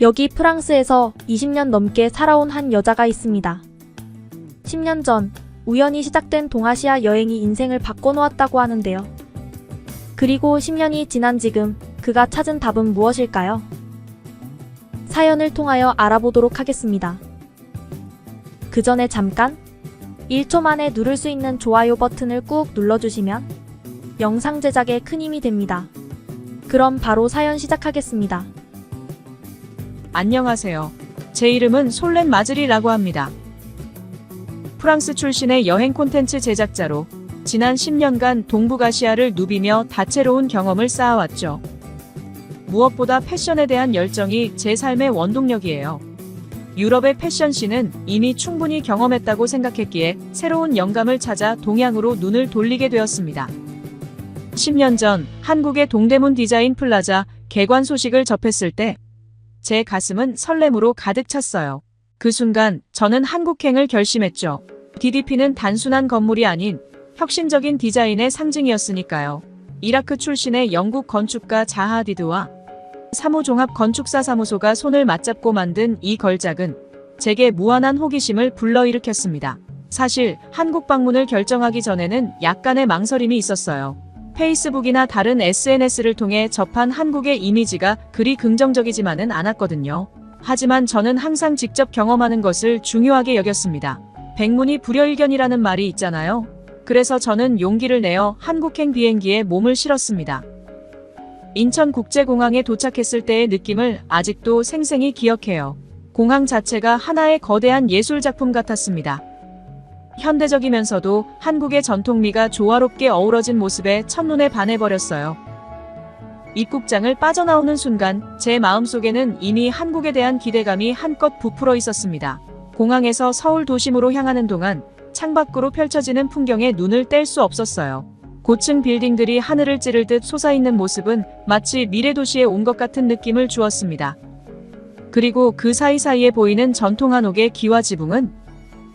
여기 프랑스에서 20년 넘게 살아온 한 여자가 있습니다. 10년 전 우연히 시작된 동아시아 여행이 인생을 바꿔놓았다고 하는데요. 그리고 10년이 지난 지금 그가 찾은 답은 무엇일까요? 사연을 통하여 알아보도록 하겠습니다. 그 전에 잠깐 1초 만에 누를 수 있는 좋아요 버튼을 꾹 눌러주시면 영상 제작에 큰 힘이 됩니다. 그럼 바로 사연 시작하겠습니다. 안녕하세요. 제 이름은 솔렌 마즈리라고 합니다. 프랑스 출신의 여행 콘텐츠 제작자로 지난 10년간 동북아시아를 누비며 다채로운 경험을 쌓아왔죠. 무엇보다 패션에 대한 열정이 제 삶의 원동력이에요. 유럽의 패션씬은 이미 충분히 경험했다고 생각했기에 새로운 영감을 찾아 동양으로 눈을 돌리게 되었습니다. 10년 전 한국의 동대문 디자인 플라자 개관 소식을 접했을 때 제 가슴은 설렘으로 가득 찼어요. 그 순간 저는 한국행을 결심했죠. DDP는 단순한 건물이 아닌 혁신적인 디자인의 상징이었으니까요. 이라크 출신의 영국 건축가 자하 디드와 사무종합 건축사 사무소가 손을 맞잡고 만든 이 걸작은 제게 무한한 호기심을 불러일으켰습니다. 사실 한국 방문을 결정하기 전에는 약간의 망설임이 있었어요. 페이스북이나 다른 SNS를 통해 접한 한국의 이미지가 그리 긍정적이지만은 않았거든요. 하지만 저는 항상 직접 경험하는 것을 중요하게 여겼습니다. 백문이 불여일견이라는 말이 있잖아요. 그래서 저는 용기를 내어 한국행 비행기에 몸을 실었습니다. 인천국제공항에 도착했을 때의 느낌을 아직도 생생히 기억해요. 공항 자체가 하나의 거대한 예술작품 같았습니다. 현대적이면서도 한국의 전통미가 조화롭게 어우러진 모습에 첫눈에 반해버렸어요. 입국장을 빠져나오는 순간 제 마음속에는 이미 한국에 대한 기대감이 한껏 부풀어 있었습니다. 공항에서 서울 도심으로 향하는 동안 창밖으로 펼쳐지는 풍경에 눈을 뗄 수 없었어요. 고층 빌딩들이 하늘을 찌를 듯 솟아있는 모습은 마치 미래도시에 온 것 같은 느낌을 주었습니다. 그리고 그 사이사이에 보이는 전통 한옥의 기와 지붕은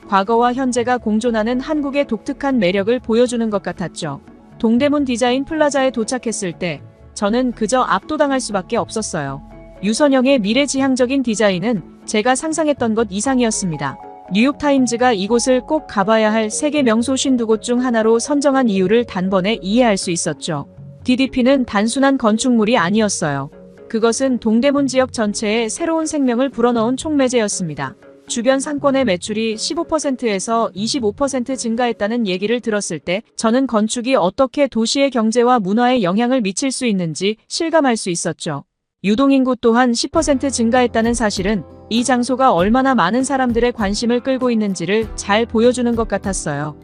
과거와 현재가 공존하는 한국의 독특한 매력을 보여주는 것 같았죠. 동대문 디자인 플라자에 도착했을 때 저는 그저 압도당할 수밖에 없었어요. 유선형의 미래지향적인 디자인은 제가 상상했던 것 이상이었습니다. 뉴욕타임즈가 이곳을 꼭 가봐야 할 세계 명소 52곳 중 하나로 선정한 이유를 단번에 이해할 수 있었죠. DDP는 단순한 건축물이 아니었어요. 그것은 동대문 지역 전체에 새로운 생명을 불어넣은 촉매제였습니다. 주변 상권의 매출이 15%에서 25% 증가했다는 얘기를 들었을 때 저는 건축이 어떻게 도시의 경제와 문화에 영향을 미칠 수 있는지 실감할 수 있었죠. 유동인구 또한 10% 증가했다는 사실은 이 장소가 얼마나 많은 사람들의 관심을 끌고 있는지를 잘 보여주는 것 같았어요.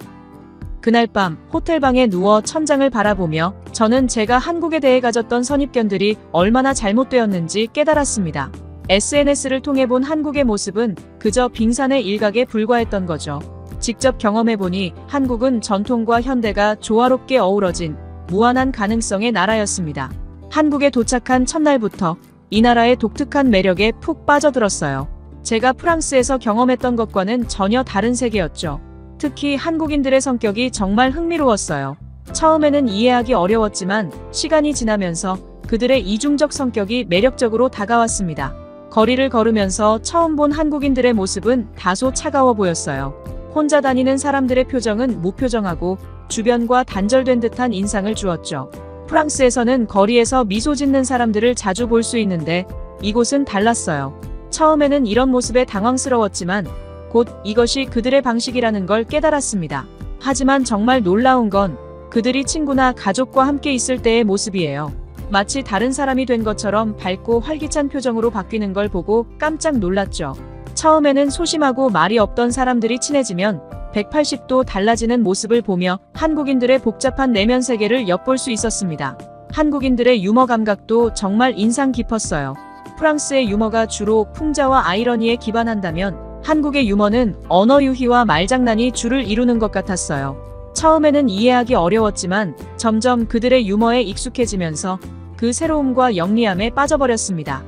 그날 밤 호텔방에 누워 천장을 바라보며 저는 제가 한국에 대해 가졌던 선입견들이 얼마나 잘못되었는지 깨달았습니다. SNS를 통해 본 한국의 모습은 그저 빙산의 일각에 불과했던 거죠. 직접 경험해보니 한국은 전통과 현대가 조화롭게 어우러진 무한한 가능성의 나라였습니다. 한국에 도착한 첫날부터 이 나라의 독특한 매력에 푹 빠져들었어요. 제가 프랑스에서 경험했던 것과는 전혀 다른 세계였죠. 특히 한국인들의 성격이 정말 흥미로웠어요. 처음에는 이해하기 어려웠지만 시간이 지나면서 그들의 이중적 성격이 매력적으로 다가왔습니다. 거리를 걸으면서 처음 본 한국인들의 모습은 다소 차가워 보였어요. 혼자 다니는 사람들의 표정은 무표정하고 주변과 단절된 듯한 인상을 주었죠. 프랑스에서는 거리에서 미소 짓는 사람들을 자주 볼 수 있는데 이곳은 달랐어요. 처음에는 이런 모습에 당황스러웠지만 곧 이것이 그들의 방식이라는 걸 깨달았습니다. 하지만 정말 놀라운 건 그들이 친구나 가족과 함께 있을 때의 모습이에요. 마치 다른 사람이 된 것처럼 밝고 활기찬 표정으로 바뀌는 걸 보고 깜짝 놀랐죠. 처음에는 소심하고 말이 없던 사람들이 친해지면 180도 달라지는 모습을 보며 한국인들의 복잡한 내면 세계를 엿볼 수 있었습니다. 한국인들의 유머 감각도 정말 인상 깊었어요. 프랑스의 유머가 주로 풍자와 아이러니에 기반한다면 한국의 유머는 언어 유희와 말장난이 주를 이루는 것 같았어요. 처음에는 이해하기 어려웠지만 점점 그들의 유머에 익숙해지면서 그 새로움과 영리함에 빠져버렸습니다.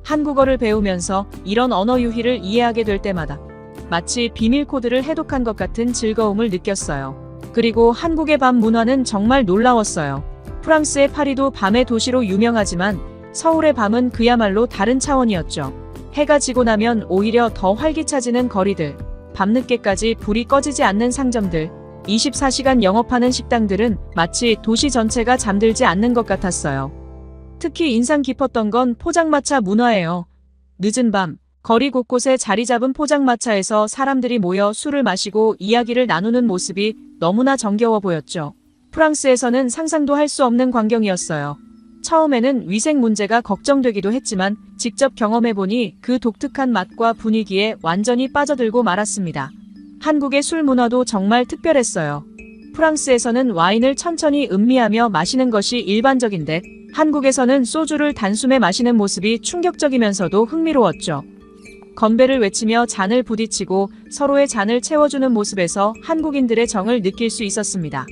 한국어를 배우면서 이런 언어 유희를 이해하게 될 때마다 마치 비밀 코드를 해독한 것 같은 즐거움을 느꼈어요. 그리고 한국의 밤 문화는 정말 놀라웠어요. 프랑스의 파리도 밤의 도시로 유명하지만 서울의 밤은 그야말로 다른 차원이었죠. 해가 지고 나면 오히려 더 활기차지는 거리들, 밤늦게까지 불이 꺼지지 않는 상점들, 24시간 영업하는 식당들은 마치 도시 전체가 잠들지 않는 것 같았어요. 특히 인상 깊었던 건 포장마차 문화예요. 늦은 밤, 거리 곳곳에 자리 잡은 포장마차에서 사람들이 모여 술을 마시고 이야기를 나누는 모습이 너무나 정겨워 보였죠. 프랑스에서는 상상도 할 수 없는 광경이었어요. 처음에는 위생 문제가 걱정되기도 했지만 직접 경험해보니 그 독특한 맛과 분위기에 완전히 빠져들고 말았습니다. 한국의 술 문화도 정말 특별했어요. 프랑스에서는 와인을 천천히 음미하며 마시는 것이 일반적인데 한국에서는 소주를 단숨에 마시는 모습이 충격적이면서도 흥미로웠죠. 건배를 외치며 잔을 부딪히고 서로의 잔을 채워주는 모습에서 한국인들의 정을 느낄 수 있었습니다.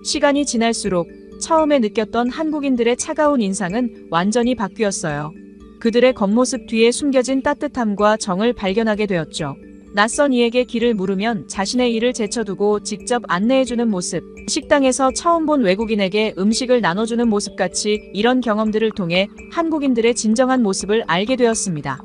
시간이 지날수록 처음에 느꼈던 한국인들의 차가운 인상은 완전히 바뀌었어요. 그들의 겉모습 뒤에 숨겨진 따뜻함과 정을 발견하게 되었죠. 낯선 이에게 길을 물으면 자신의 일을 제쳐두고 직접 안내해주는 모습, 식당에서 처음 본 외국인에게 음식을 나눠주는 모습같이 이런 경험들을 통해 한국인들의 진정한 모습을 알게 되었습니다.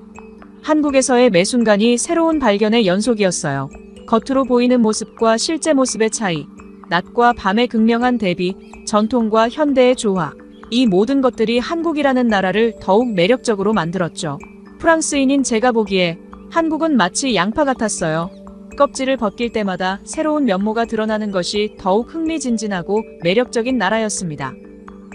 한국에서의 매 순간이 새로운 발견의 연속이었어요. 겉으로 보이는 모습과 실제 모습의 차이, 낮과 밤의 극명한 대비, 전통과 현대의 조화, 이 모든 것들이 한국이라는 나라를 더욱 매력적으로 만들었죠. 프랑스인인 제가 보기에 한국은 마치 양파 같았어요. 껍질을 벗길 때마다 새로운 면모가 드러나는 것이 더욱 흥미진진하고 매력적인 나라였습니다.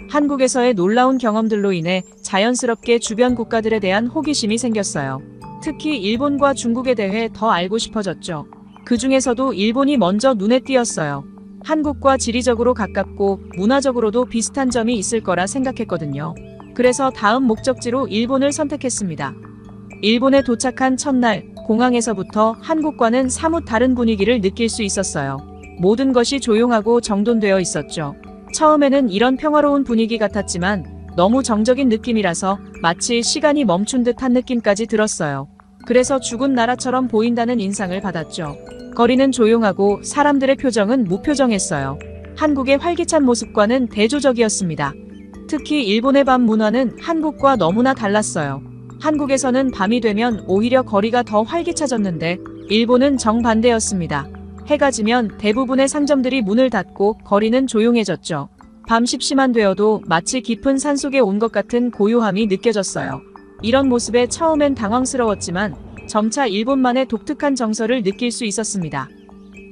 한국에서의 놀라운 경험들로 인해 자연스럽게 주변 국가들에 대한 호기심이 생겼어요. 특히 일본과 중국에 대해 더 알고 싶어졌죠. 그 중에서도 일본이 먼저 눈에 띄었어요. 한국과 지리적으로 가깝고 문화적으로도 비슷한 점이 있을 거라 생각했거든요. 그래서 다음 목적지로 일본을 선택했습니다. 일본에 도착한 첫날, 공항에서부터 한국과는 사뭇 다른 분위기를 느낄 수 있었어요. 모든 것이 조용하고 정돈되어 있었죠. 처음에는 이런 평화로운 분위기 같았지만 너무 정적인 느낌이라서 마치 시간이 멈춘 듯한 느낌까지 들었어요. 그래서 죽은 나라처럼 보인다는 인상을 받았죠. 거리는 조용하고 사람들의 표정은 무표정했어요. 한국의 활기찬 모습과는 대조적이었습니다. 특히 일본의 밤 문화는 한국과 너무나 달랐어요. 한국에서는 밤이 되면 오히려 거리가 더 활기차졌는데 일본은 정반대였습니다. 해가 지면 대부분의 상점들이 문을 닫고 거리는 조용해졌죠. 밤 10시만 되어도 마치 깊은 산속에 온 것 같은 고요함이 느껴졌어요. 이런 모습에 처음엔 당황스러웠지만 점차 일본만의 독특한 정서를 느낄 수 있었습니다.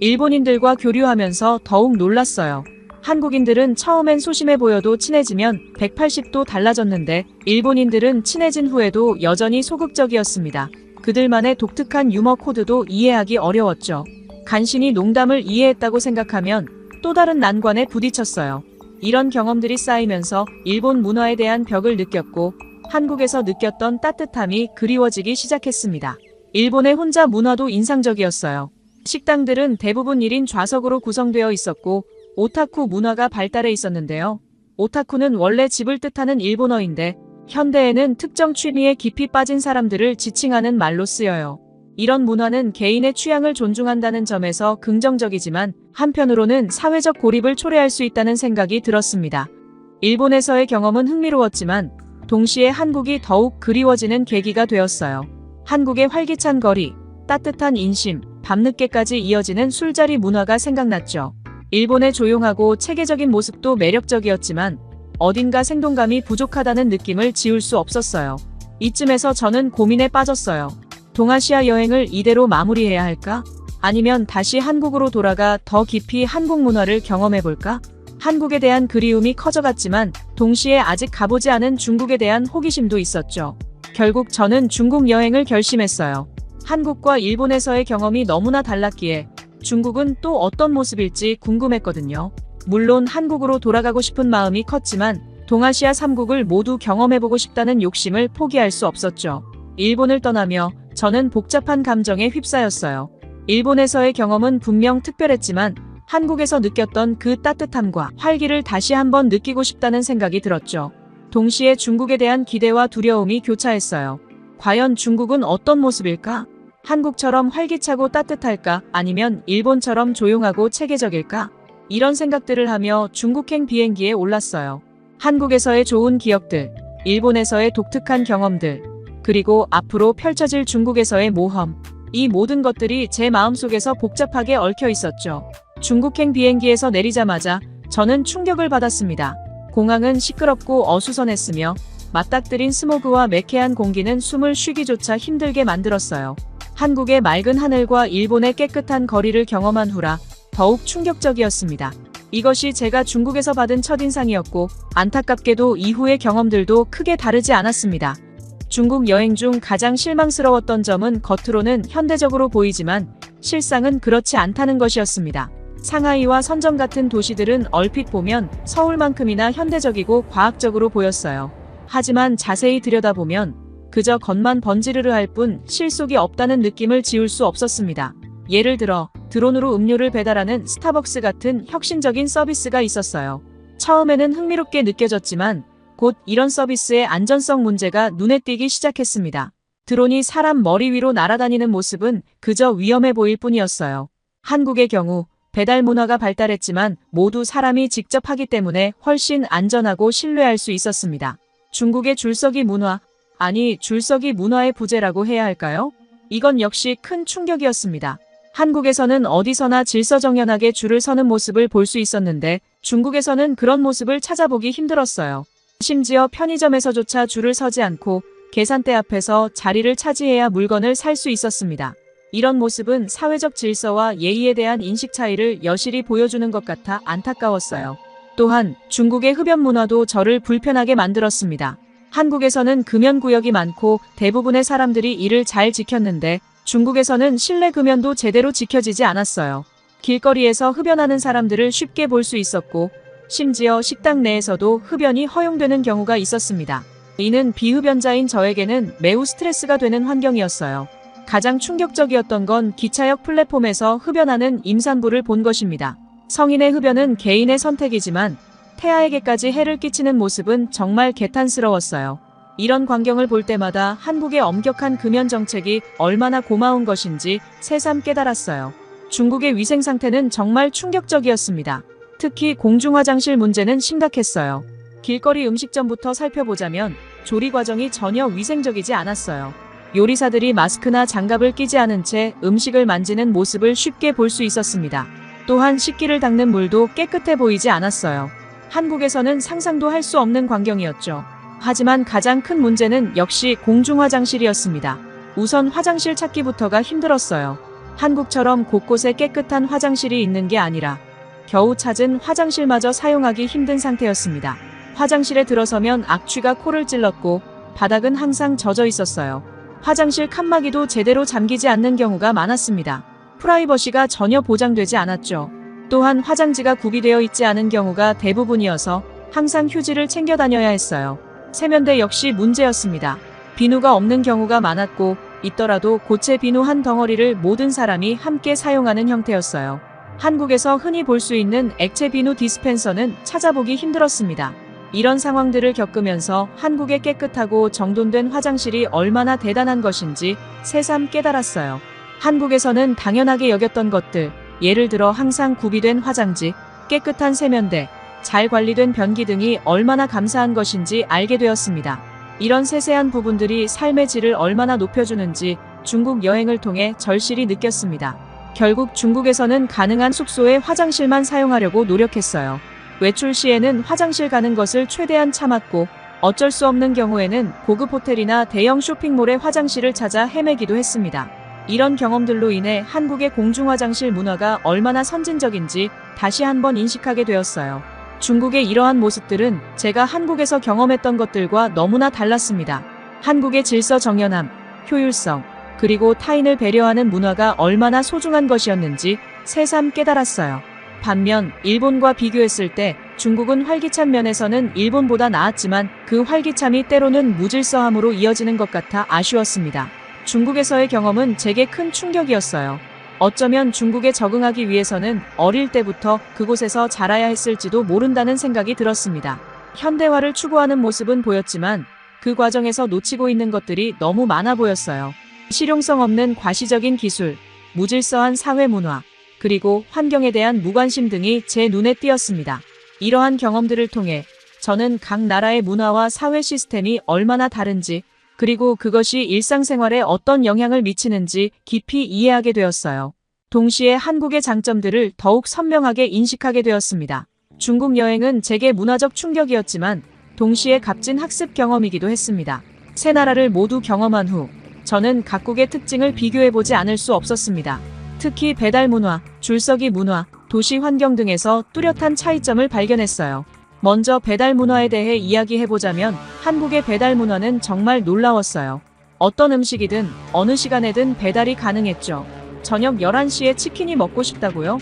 일본인들과 교류하면서 더욱 놀랐어요. 한국인들은 처음엔 소심해 보여도 친해지면 180도 달라졌는데 일본인들은 친해진 후에도 여전히 소극적이었습니다. 그들만의 독특한 유머 코드도 이해하기 어려웠죠. 간신히 농담을 이해했다고 생각하면 또 다른 난관에 부딪혔어요. 이런 경험들이 쌓이면서 일본 문화에 대한 벽을 느꼈고 한국에서 느꼈던 따뜻함이 그리워지기 시작했습니다. 일본의 혼자 문화도 인상적이었어요. 식당들은 대부분 1인 좌석으로 구성되어 있었고 오타쿠 문화가 발달해 있었는데요. 오타쿠는 원래 집을 뜻하는 일본어인데 현대에는 특정 취미에 깊이 빠진 사람들을 지칭하는 말로 쓰여요. 이런 문화는 개인의 취향을 존중한다는 점에서 긍정적이지만 한편으로는 사회적 고립을 초래할 수 있다는 생각이 들었습니다. 일본에서의 경험은 흥미로웠지만 동시에 한국이 더욱 그리워지는 계기가 되었어요. 한국의 활기찬 거리, 따뜻한 인심, 밤늦게까지 이어지는 술자리 문화가 생각났죠. 일본의 조용하고 체계적인 모습도 매력적이었지만 어딘가 생동감이 부족하다는 느낌을 지울 수 없었어요. 이쯤에서 저는 고민에 빠졌어요. 동아시아 여행을 이대로 마무리해야 할까? 아니면 다시 한국으로 돌아가 더 깊이 한국 문화를 경험해볼까? 한국에 대한 그리움이 커져갔지만 동시에 아직 가보지 않은 중국에 대한 호기심도 있었죠. 결국 저는 중국 여행을 결심했어요. 한국과 일본에서의 경험이 너무나 달랐기에 중국은 또 어떤 모습일지 궁금했거든요. 물론 한국으로 돌아가고 싶은 마음이 컸지만 동아시아 3국을 모두 경험해보고 싶다는 욕심을 포기할 수 없었죠. 일본을 떠나며 저는 복잡한 감정에 휩싸였어요. 일본에서의 경험은 분명 특별했지만 한국에서 느꼈던 그 따뜻함과 활기를 다시 한번 느끼고 싶다는 생각이 들었죠. 동시에 중국에 대한 기대와 두려움이 교차했어요. 과연 중국은 어떤 모습일까? 한국처럼 활기차고 따뜻할까? 아니면 일본처럼 조용하고 체계적일까? 이런 생각들을 하며 중국행 비행기에 올랐어요. 한국에서의 좋은 기억들, 일본에서의 독특한 경험들, 그리고 앞으로 펼쳐질 중국에서의 모험. 이 모든 것들이 제 마음속에서 복잡하게 얽혀 있었죠. 중국행 비행기에서 내리자마자 저는 충격을 받았습니다. 공항은 시끄럽고 어수선했으며 맞닥뜨린 스모그와 매캐한 공기는 숨을 쉬기조차 힘들게 만들었어요. 한국의 맑은 하늘과 일본의 깨끗한 거리를 경험한 후라 더욱 충격적이었습니다. 이것이 제가 중국에서 받은 첫인상이었고 안타깝게도 이후의 경험들도 크게 다르지 않았습니다. 중국 여행 중 가장 실망스러웠던 점은 겉으로는 현대적으로 보이지만 실상은 그렇지 않다는 것이었습니다. 상하이와 선점 같은 도시들은 얼핏 보면 서울만큼이나 현대적이고 과학적으로 보였어요. 하지만 자세히 들여다보면 그저 겉만 번지르르 할 뿐 실속이 없다는 느낌을 지울 수 없었습니다. 예를 들어 드론으로 음료를 배달하는 스타벅스 같은 혁신적인 서비스가 있었어요. 처음에는 흥미롭게 느껴졌지만 곧 이런 서비스의 안전성 문제가 눈에 띄기 시작했습니다. 드론이 사람 머리 위로 날아다니는 모습은 그저 위험해 보일 뿐이었어요. 한국의 경우 배달 문화가 발달했지만 모두 사람이 직접 하기 때문에 훨씬 안전하고 신뢰할 수 있었습니다. 중국의 줄서기 문화, 아니 줄서기 문화의 부재라고 해야 할까요? 이건 역시 큰 충격이었습니다. 한국에서는 어디서나 질서정연하게 줄을 서는 모습을 볼 수 있었는데 중국에서는 그런 모습을 찾아보기 힘들었어요. 심지어 편의점에서조차 줄을 서지 않고 계산대 앞에서 자리를 차지해야 물건을 살 수 있었습니다. 이런 모습은 사회적 질서와 예의에 대한 인식 차이를 여실히 보여주는 것 같아 안타까웠어요. 또한 중국의 흡연 문화도 저를 불편하게 만들었습니다. 한국에서는 금연구역이 많고 대부분의 사람들이 이를 잘 지켰는데 중국에서는 실내 금연도 제대로 지켜지지 않았어요. 길거리에서 흡연하는 사람들을 쉽게 볼 수 있었고 심지어 식당 내에서도 흡연이 허용되는 경우가 있었습니다. 이는 비흡연자인 저에게는 매우 스트레스가 되는 환경이었어요. 가장 충격적이었던 건 기차역 플랫폼에서 흡연하는 임산부를 본 것입니다. 성인의 흡연은 개인의 선택이지만 태아에게까지 해를 끼치는 모습은 정말 개탄스러웠어요. 이런 광경을 볼 때마다 한국의 엄격한 금연 정책이 얼마나 고마운 것인지 새삼 깨달았어요. 중국의 위생 상태는 정말 충격적이었습니다. 특히 공중화장실 문제는 심각했어요. 길거리 음식점부터 살펴보자면 조리 과정이 전혀 위생적이지 않았어요. 요리사들이 마스크나 장갑을 끼지 않은 채 음식을 만지는 모습을 쉽게 볼 수 있었습니다. 또한 식기를 닦는 물도 깨끗해 보이지 않았어요. 한국에서는 상상도 할 수 없는 광경이었죠. 하지만 가장 큰 문제는 역시 공중화장실이었습니다. 우선 화장실 찾기부터가 힘들었어요. 한국처럼 곳곳에 깨끗한 화장실이 있는 게 아니라 겨우 찾은 화장실마저 사용하기 힘든 상태였습니다. 화장실에 들어서면 악취가 코를 찔렀고 바닥은 항상 젖어 있었어요. 화장실 칸막이도 제대로 잠기지 않는 경우가 많았습니다. 프라이버시가 전혀 보장되지 않았죠. 또한 화장지가 구비되어 있지 않은 경우가 대부분이어서 항상 휴지를 챙겨 다녀야 했어요. 세면대 역시 문제였습니다. 비누가 없는 경우가 많았고 있더라도 고체 비누 한 덩어리를 모든 사람이 함께 사용하는 형태였어요. 한국에서 흔히 볼 수 있는 액체 비누 디스펜서는 찾아보기 힘들었습니다. 이런 상황들을 겪으면서 한국의 깨끗하고 정돈된 화장실이 얼마나 대단한 것인지 새삼 깨달았어요. 한국에서는 당연하게 여겼던 것들, 예를 들어 항상 구비된 화장지, 깨끗한 세면대, 잘 관리된 변기 등이 얼마나 감사한 것인지 알게 되었습니다. 이런 세세한 부분들이 삶의 질을 얼마나 높여주는지 중국 여행을 통해 절실히 느꼈습니다. 결국 중국에서는 가능한 숙소에 화장실만 사용하려고 노력했어요. 외출 시에는 화장실 가는 것을 최대한 참았고 어쩔 수 없는 경우에는 고급 호텔이나 대형 쇼핑몰의 화장실을 찾아 헤매기도 했습니다. 이런 경험들로 인해 한국의 공중화장실 문화가 얼마나 선진적인지 다시 한번 인식하게 되었어요. 중국의 이러한 모습들은 제가 한국에서 경험했던 것들과 너무나 달랐습니다. 한국의 질서 정연함, 효율성, 그리고 타인을 배려하는 문화가 얼마나 소중한 것이었는지 새삼 깨달았어요. 반면 일본과 비교했을 때 중국은 활기찬 면에서는 일본보다 나았지만 그 활기참이 때로는 무질서함으로 이어지는 것 같아 아쉬웠습니다. 중국에서의 경험은 제게 큰 충격이었어요. 어쩌면 중국에 적응하기 위해서는 어릴 때부터 그곳에서 자라야 했을지도 모른다는 생각이 들었습니다. 현대화를 추구하는 모습은 보였지만 그 과정에서 놓치고 있는 것들이 너무 많아 보였어요. 실용성 없는 과시적인 기술, 무질서한 사회 문화, 그리고 환경에 대한 무관심 등이 제 눈에 띄었습니다. 이러한 경험들을 통해 저는 각 나라의 문화와 사회 시스템이 얼마나 다른지, 그리고 그것이 일상생활에 어떤 영향을 미치는지 깊이 이해하게 되었어요. 동시에 한국의 장점들을 더욱 선명하게 인식하게 되었습니다. 중국 여행은 제게 문화적 충격이었지만 동시에 값진 학습 경험이기도 했습니다. 세 나라를 모두 경험한 후 저는 각국의 특징을 비교해보지 않을 수 없었습니다. 특히 배달 문화, 줄서기 문화, 도시 환경 등에서 뚜렷한 차이점을 발견했어요. 먼저 배달 문화에 대해 이야기해보자면 한국의 배달 문화는 정말 놀라웠어요. 어떤 음식이든 어느 시간에든 배달이 가능했죠. 저녁 11시에 치킨이 먹고 싶다고요?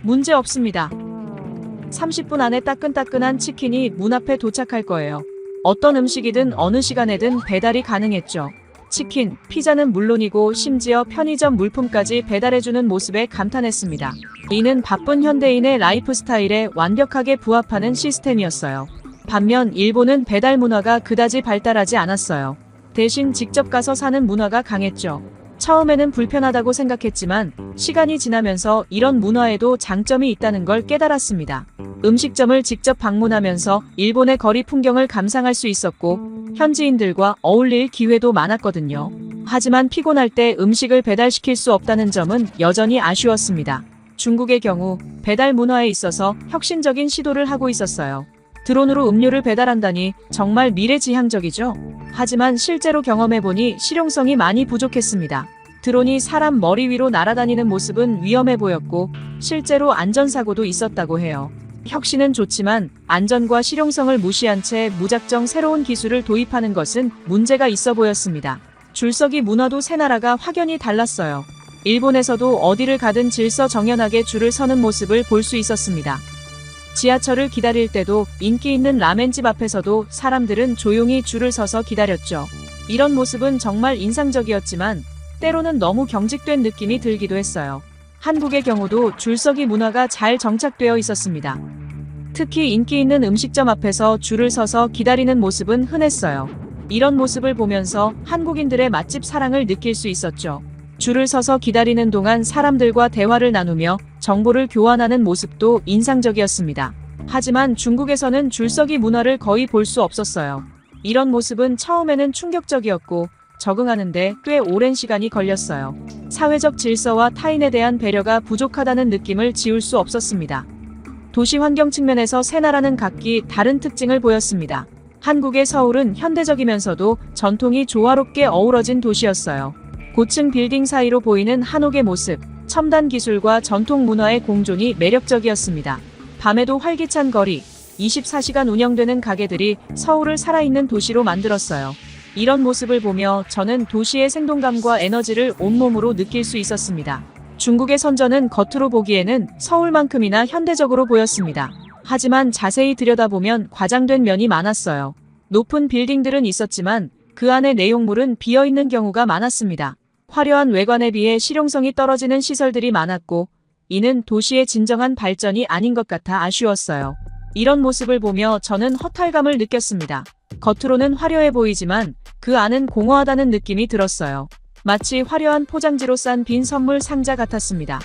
문제 없습니다. 30분 안에 따끈따끈한 치킨이 문 앞에 도착할 거예요. 어떤 음식이든 어느 시간에든 배달이 가능했죠. 치킨, 피자는 물론이고 심지어 편의점 물품까지 배달해주는 모습에 감탄했습니다. 이는 바쁜 현대인의 라이프 스타일에 완벽하게 부합하는 시스템이었어요. 반면 일본은 배달 문화가 그다지 발달하지 않았어요. 대신 직접 가서 사는 문화가 강했죠. 처음에는 불편하다고 생각했지만 시간이 지나면서 이런 문화에도 장점이 있다는 걸 깨달았습니다. 음식점을 직접 방문하면서 일본의 거리 풍경을 감상할 수 있었고 현지인들과 어울릴 기회도 많았거든요. 하지만 피곤할 때 음식을 배달시킬 수 없다는 점은 여전히 아쉬웠습니다. 중국의 경우 배달 문화에 있어서 혁신적인 시도를 하고 있었어요. 드론으로 음료를 배달한다니 정말 미래지향적이죠. 하지만 실제로 경험해보니 실용성이 많이 부족했습니다. 드론이 사람 머리 위로 날아다니는 모습은 위험해 보였고 실제로 안전사고도 있었다고 해요. 혁신은 좋지만 안전과 실용성을 무시한 채 무작정 새로운 기술을 도입하는 것은 문제가 있어 보였습니다. 줄서기 문화도 세 나라가 확연히 달랐어요. 일본에서도 어디를 가든 질서정연하게 줄을 서는 모습을 볼 수 있었습니다. 지하철을 기다릴 때도 인기 있는 라멘집 앞에서도 사람들은 조용히 줄을 서서 기다렸죠. 이런 모습은 정말 인상적이었지만 때로는 너무 경직된 느낌이 들기도 했어요. 한국의 경우도 줄서기 문화가 잘 정착되어 있었습니다. 특히 인기 있는 음식점 앞에서 줄을 서서 기다리는 모습은 흔했어요. 이런 모습을 보면서 한국인들의 맛집 사랑을 느낄 수 있었죠. 줄을 서서 기다리는 동안 사람들과 대화를 나누며 정보를 교환하는 모습도 인상적이었습니다. 하지만 중국에서는 줄서기 문화를 거의 볼 수 없었어요. 이런 모습은 처음에는 충격적이었고 적응하는데 꽤 오랜 시간이 걸렸어요. 사회적 질서와 타인에 대한 배려가 부족하다는 느낌을 지울 수 없었습니다. 도시 환경 측면에서 세 나라는 각기 다른 특징을 보였습니다. 한국의 서울은 현대적이면서도 전통이 조화롭게 어우러진 도시였어요. 고층 빌딩 사이로 보이는 한옥의 모습, 첨단 기술과 전통 문화의 공존이 매력적이었습니다. 밤에도 활기찬 거리, 24시간 운영되는 가게들이 서울을 살아있는 도시로 만들었어요. 이런 모습을 보며 저는 도시의 생동감과 에너지를 온몸으로 느낄 수 있었습니다. 중국의 선전은 겉으로 보기에는 서울만큼이나 현대적으로 보였습니다. 하지만 자세히 들여다보면 과장된 면이 많았어요. 높은 빌딩들은 있었지만 그 안의 내용물은 비어있는 경우가 많았습니다. 화려한 외관에 비해 실용성이 떨어지는 시설들이 많았고 이는 도시의 진정한 발전이 아닌 것 같아 아쉬웠어요. 이런 모습을 보며 저는 허탈감을 느꼈습니다. 겉으로는 화려해 보이지만 그 안은 공허하다는 느낌이 들었어요. 마치 화려한 포장지로 싼 빈 선물 상자 같았습니다.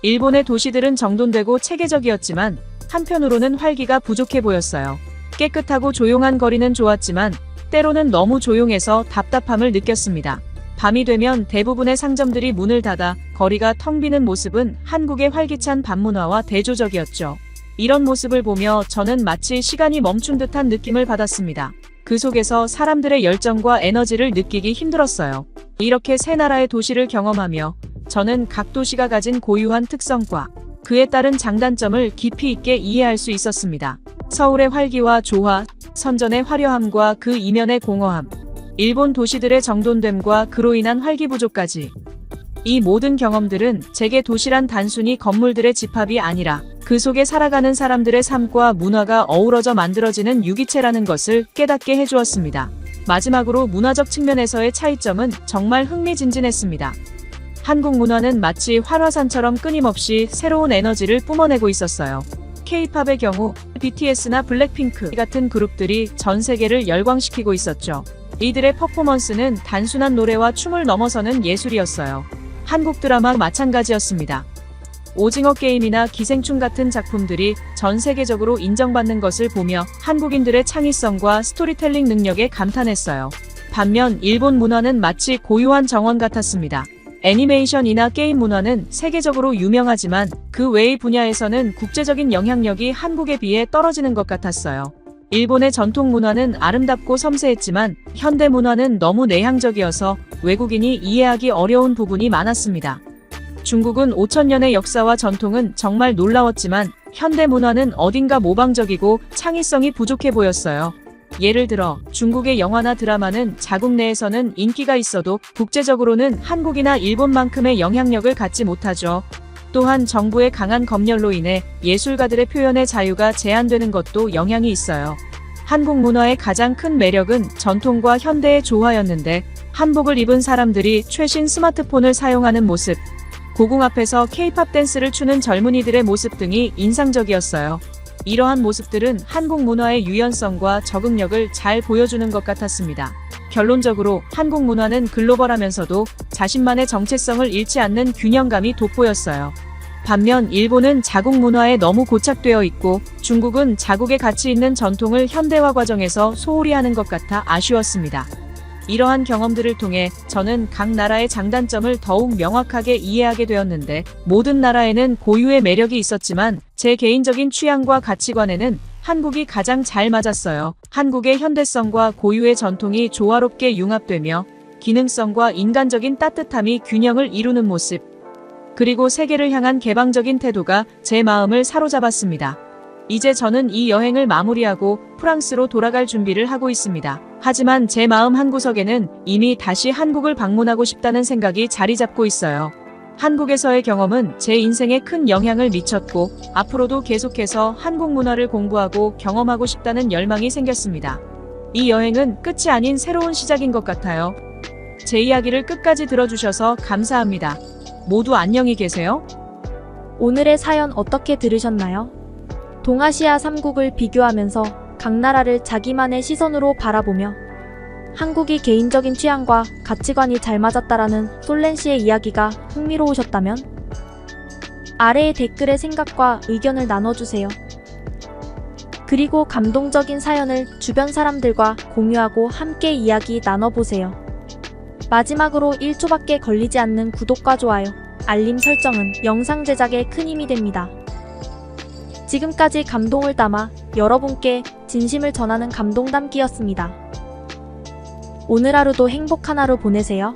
일본의 도시들은 정돈되고 체계적이었지만 한편으로는 활기가 부족해 보였어요. 깨끗하고 조용한 거리는 좋았지만 때로는 너무 조용해서 답답함을 느꼈습니다. 밤이 되면 대부분의 상점들이 문을 닫아 거리가 텅 비는 모습은 한국의 활기찬 밤문화와 대조적이었죠. 이런 모습을 보며 저는 마치 시간이 멈춘 듯한 느낌을 받았습니다. 그 속에서 사람들의 열정과 에너지를 느끼기 힘들었어요. 이렇게 세 나라의 도시를 경험하며 저는 각 도시가 가진 고유한 특성과 그에 따른 장단점을 깊이 있게 이해할 수 있었습니다. 서울의 활기와 조화, 선전의 화려함과 그 이면의 공허함, 일본 도시들의 정돈됨과 그로 인한 활기 부족까지. 이 모든 경험들은 제게 도시란 단순히 건물들의 집합이 아니라 그 속에 살아가는 사람들의 삶과 문화가 어우러져 만들어지는 유기체라는 것을 깨닫게 해주었습니다. 마지막으로 문화적 측면에서의 차이점은 정말 흥미진진했습니다. 한국 문화는 마치 활화산처럼 끊임없이 새로운 에너지를 뿜어내고 있었어요. K-팝의 경우 BTS나 블랙핑크 같은 그룹들이 전 세계를 열광시키고 있었죠. 이들의 퍼포먼스는 단순한 노래와 춤을 넘어서는 예술이었어요. 한국 드라마 마찬가지였습니다. 오징어 게임이나 기생충 같은 작품들이 전 세계적으로 인정받는 것을 보며 한국인들의 창의성과 스토리텔링 능력에 감탄했어요. 반면 일본 문화는 마치 고요한 정원 같았습니다. 애니메이션이나 게임 문화는 세계적으로 유명하지만 그 외의 분야에서는 국제적인 영향력이 한국에 비해 떨어지는 것 같았어요. 일본의 전통 문화는 아름답고 섬세했지만 현대 문화는 너무 내향적이어서 외국인이 이해하기 어려운 부분이 많았습니다. 중국은 5,000년의 역사와 전통은 정말 놀라웠지만 현대 문화는 어딘가 모방적이고 창의성이 부족해 보였어요. 예를 들어 중국의 영화나 드라마는 자국 내에서는 인기가 있어도 국제적으로는 한국이나 일본만큼의 영향력을 갖지 못하죠. 또한 정부의 강한 검열로 인해 예술가들의 표현의 자유가 제한되는 것도 영향이 있어요. 한국 문화의 가장 큰 매력은 전통과 현대의 조화였는데 한복을 입은 사람들이 최신 스마트폰을 사용하는 모습, 고궁 앞에서 K-팝 댄스를 추는 젊은이들의 모습 등이 인상적이었어요. 이러한 모습들은 한국 문화의 유연성과 적응력을 잘 보여주는 것 같았습니다. 결론적으로 한국 문화는 글로벌하면서도 자신만의 정체성을 잃지 않는 균형감이 돋보였어요. 반면 일본은 자국 문화에 너무 고착되어 있고 중국은 자국의 가치 있는 전통을 현대화 과정에서 소홀히 하는 것 같아 아쉬웠습니다. 이러한 경험들을 통해 저는 각 나라의 장단점을 더욱 명확하게 이해하게 되었는데 모든 나라에는 고유의 매력이 있었지만 제 개인적인 취향과 가치관에는 한국이 가장 잘 맞았어요. 한국의 현대성과 고유의 전통이 조화롭게 융합되며 기능성과 인간적인 따뜻함이 균형을 이루는 모습. 그리고 세계를 향한 개방적인 태도가 제 마음을 사로잡았습니다. 이제 저는 이 여행을 마무리하고 프랑스로 돌아갈 준비를 하고 있습니다. 하지만 제 마음 한구석에는 이미 다시 한국을 방문하고 싶다는 생각이 자리 잡고 있어요. 한국에서의 경험은 제 인생에 큰 영향을 미쳤고 앞으로도 계속해서 한국 문화를 공부하고 경험하고 싶다는 열망이 생겼습니다. 이 여행은 끝이 아닌 새로운 시작인 것 같아요. 제 이야기를 끝까지 들어주셔서 감사합니다. 모두 안녕히 계세요. 오늘의 사연 어떻게 들으셨나요? 동아시아 3국을 비교하면서 각 나라를 자기만의 시선으로 바라보며 한국이 개인적인 취향과 가치관이 잘 맞았다라는 솔렌 씨의 이야기가 흥미로우셨다면 아래의 댓글에 생각과 의견을 나눠주세요. 그리고 감동적인 사연을 주변 사람들과 공유하고 함께 이야기 나눠보세요. 마지막으로 1초밖에 걸리지 않는 구독과 좋아요, 알림 설정은 영상 제작에 큰 힘이 됩니다. 지금까지 감동을 담아 여러분께 진심을 전하는 감동 담기였습니다. 오늘 하루도 행복한 하루 보내세요.